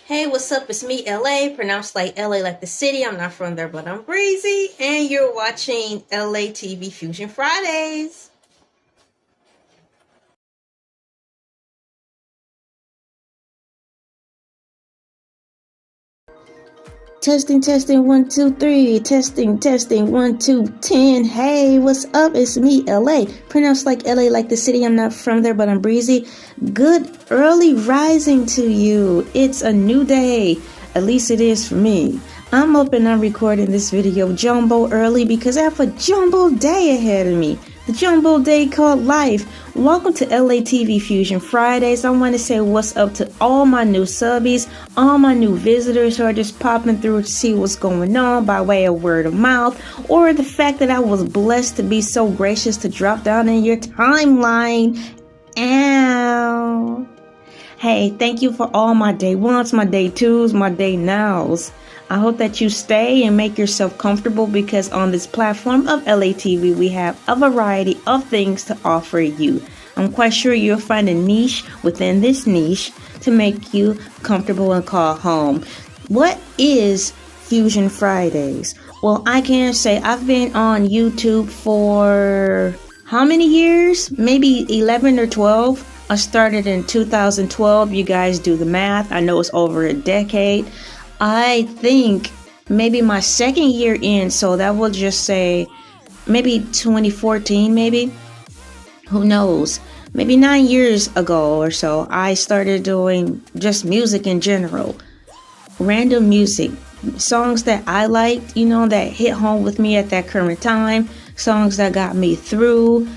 Hey, what's up? It's me, LA, pronounced like LA like the city. I'm not from there, but I'm breezy. And you're watching LA TV Fusion Fridays. Testing, testing, 1, 2, 3. Testing, 1, 2, 10. Hey, what's up? It's me, LA. Pronounced like LA like the city. I'm not from there, but I'm breezy. Good early rising to you. It's a new day. At least it is for me. I'm up and I'm recording this video jumbo early because I have a jumbo day ahead of me. The jumbo day called life. Welcome to ELAY TV Fusion Fridays. I want to say what's up to all my new subbies, all my new visitors who are just popping through to see what's going on by way of word of mouth, or the fact that I was blessed to be so gracious to drop down in your timeline. Ow. Hey, thank you for all my day ones, my day twos, my day nows. I hope that you stay and make yourself comfortable because on this platform of ELAY TV, we have a variety of things to offer you. I'm quite sure you'll find a niche within this niche to make you comfortable and call home. What is Fusion Fridays? Well, I can say I've been on YouTube for how many years? Maybe 11 or 12. I started in 2012. You guys do the math. I know it's over a decade. I think maybe my second year in, so that will just say maybe 2014, maybe. Who knows? Maybe 9 years ago or so, I started doing just music in general. Random music. Songs that I liked, that hit home with me at that current time. Songs that got me through.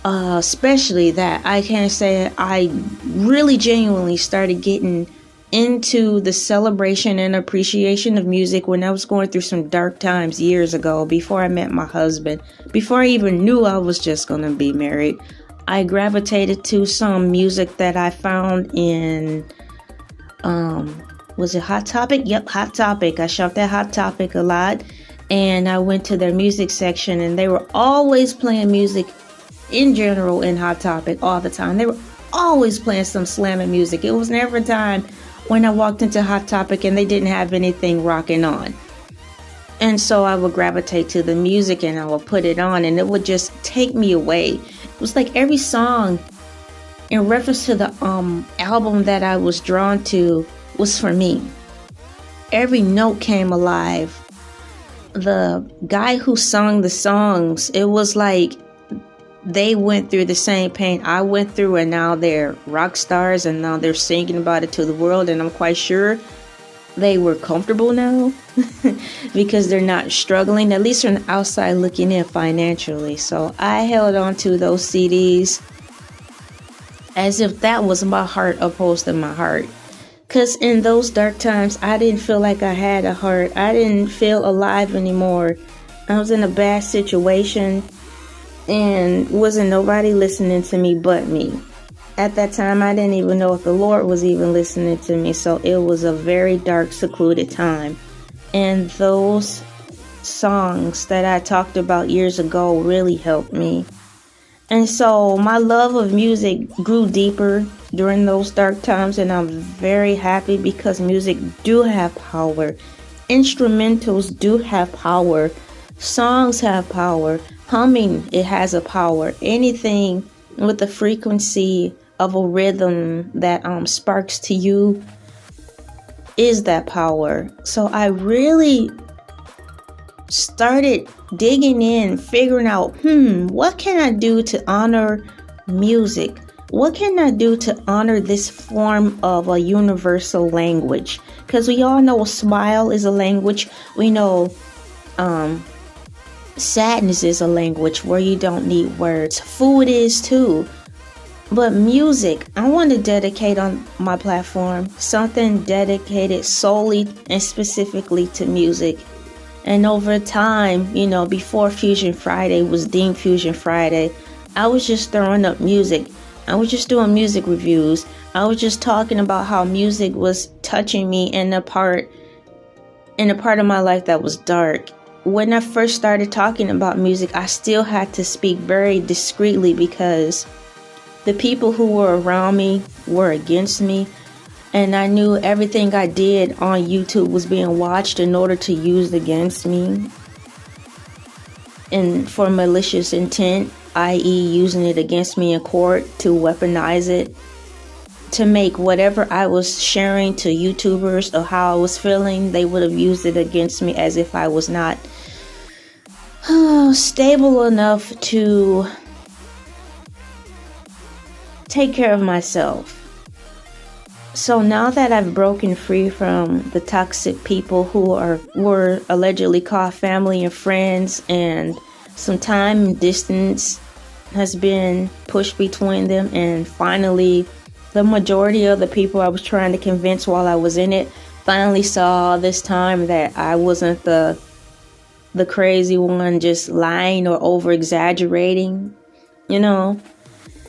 Especially that I can say I really genuinely started getting into the celebration and appreciation of music when I was going through some dark times years ago before I met my husband. Before I even knew I was just going to be married, I gravitated to some music that I found in, was it Hot Topic? Yep, Hot Topic. I shopped at Hot Topic a lot and I went to their music section and they were always playing music in general in Hot Topic all the time. They were always playing some slamming music. It was never a time when I walked into Hot Topic and they didn't have anything rocking on. And so I would gravitate to the music and I would put it on and it would just take me away. It was like every song in reference to the album that I was drawn to was for me. Every note came alive. The guy who sung the songs, it was like they went through the same pain I went through and now they're rock stars and now they're singing about it to the world, and I'm quite sure they were comfortable now because they're not struggling, at least from the outside looking in financially. So I held on to those CDs as if that was my heart opposed to my heart, because in those dark times I didn't feel like I had a heart. I didn't feel alive anymore. I was in a bad situation and wasn't nobody listening to me but me. At that time, I didn't even know if the Lord was even listening to me, so it was a very dark, secluded time. And those songs that I talked about years ago really helped me. And so my love of music grew deeper during those dark times, and I'm very happy because music do have power. Instrumentals do have power. Songs have power. Humming, it has a power. Anything with the frequency of a rhythm that sparks to you is that power. So I really started digging in, figuring out, what can I do to honor music? What can I do to honor this form of a universal language? Because we all know a smile is a language. We know sadness is a language where you don't need words. Food is too. But music, I want to dedicate on my platform something dedicated solely and specifically to music. And over time, before Fusion Friday was deemed Fusion Friday, I was just throwing up music. I was just doing music reviews. I was just talking about how music was touching me in a part of my life that was dark. When I first started talking about music, I still had to speak very discreetly because the people who were around me were against me. And I knew everything I did on YouTube was being watched in order to use against me and for malicious intent, i.e. using it against me in court to weaponize it, to make whatever I was sharing to YouTubers or how I was feeling, they would have used it against me as if I was not stable enough to take care of myself. So now that I've broken free from the toxic people who were allegedly called family and friends, and some time and distance has been pushed between them, and finally the majority of the people I was trying to convince while I was in it finally saw this time that I wasn't the crazy one just lying or over exaggerating. You know,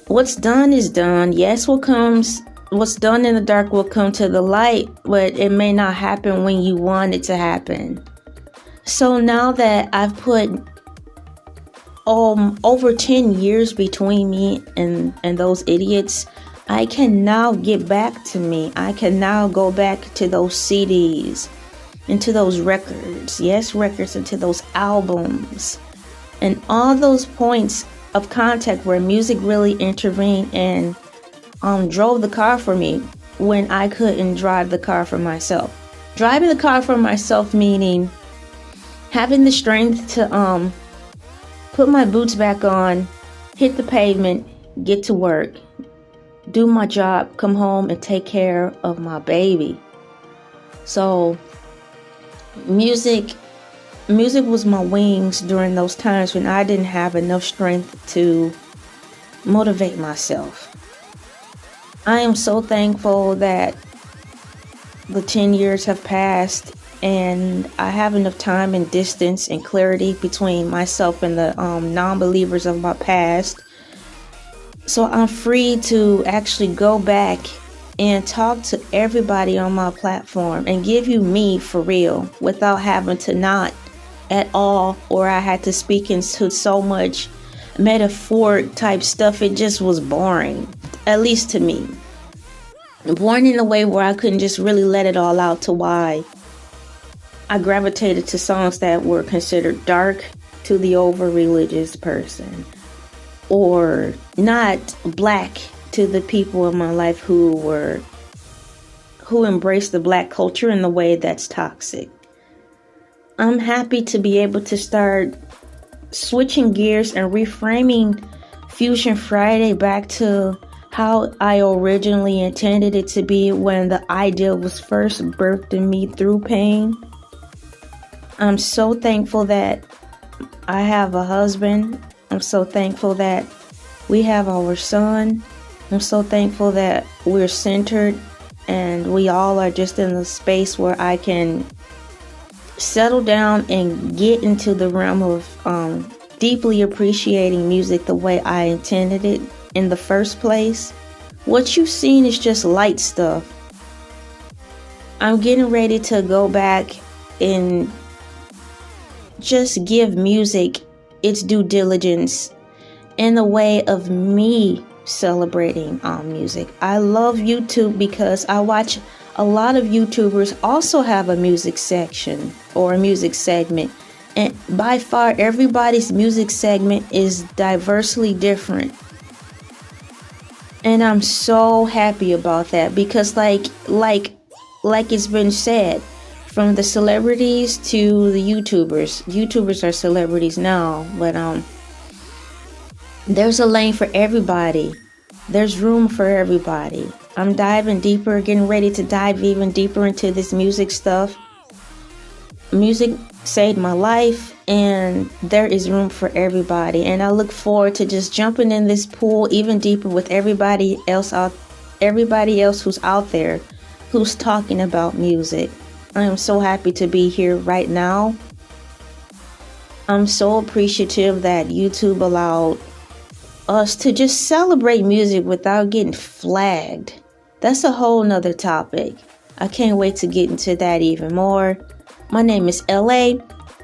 what's done is done. Yes, what's done in the dark will come to the light, but it may not happen when you want it to happen. So now that I've put over 10 years between me and those idiots, I can now get back to me. I can now go back to those CDs, into those records, into those albums, and all those points of contact where music really intervened and drove the car for me when I couldn't drive the car for myself. Driving the car for myself meaning having the strength to put my boots back on, hit the pavement, get to work, do my job, come home and take care of my baby. So music was my wings during those times when I didn't have enough strength to motivate myself. I am so thankful that the 10 years have passed and I have enough time and distance and clarity between myself and the non-believers of my past. So I'm free to actually go back and talk to everybody on my platform and give you me for real without having to not at all, or I had to speak into so much metaphoric type stuff. It just was boring, at least to me. Boring in a way where I couldn't just really let it all out, to why I gravitated to songs that were considered dark to the over religious person, or not black to the people in my life who embrace the black culture in the way that's toxic. I'm happy to be able to start switching gears and reframing Fusion Friday back to how I originally intended it to be when the idea was first birthed in me through pain. I'm so thankful that I have a husband. I'm so thankful that we have our son. I'm so thankful that we're centered and we all are just in the space where I can settle down and get into the realm of deeply appreciating music the way I intended it in the first place. What you've seen is just light stuff. I'm getting ready to go back and just give music its due diligence in the way of me celebrating music. I love YouTube because I watch a lot of YouTubers also have a music section or a music segment, and by far everybody's music segment is diversely different, and I'm so happy about that because like it's been said, from the celebrities to the YouTubers are celebrities now, but there's a lane for everybody. There's room for everybody. I'm diving deeper, getting ready to dive even deeper into this music stuff. Music saved my life, and there is room for everybody. And I look forward to just jumping in this pool even deeper with everybody else who's out there, who's talking about music. I am so happy to be here right now. I'm so appreciative that YouTube allowed us to just celebrate music without getting flagged. That's a whole nother topic. I can't wait to get into that even more. My name is LA,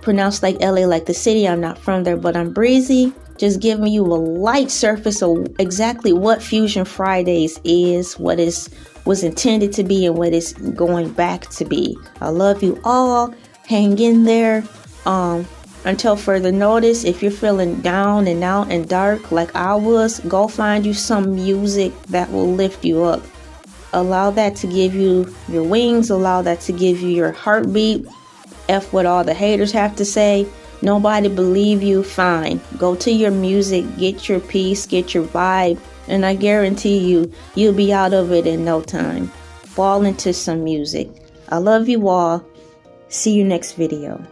pronounced like LA like the city. I'm not from there, but I'm breezy. Just giving you a light surface of exactly what Fusion Fridays is, what it's was intended to be and what it's going back to be. I love you all. Hang in there. Until further notice, if you're feeling down and out and dark like I was, go find you some music that will lift you up. Allow that to give you your wings. Allow that to give you your heartbeat. F what all the haters have to say. Nobody believe you. Fine. Go to your music. Get your peace. Get your vibe. And I guarantee you, you'll be out of it in no time. Fall into some music. I love you all. See you next video.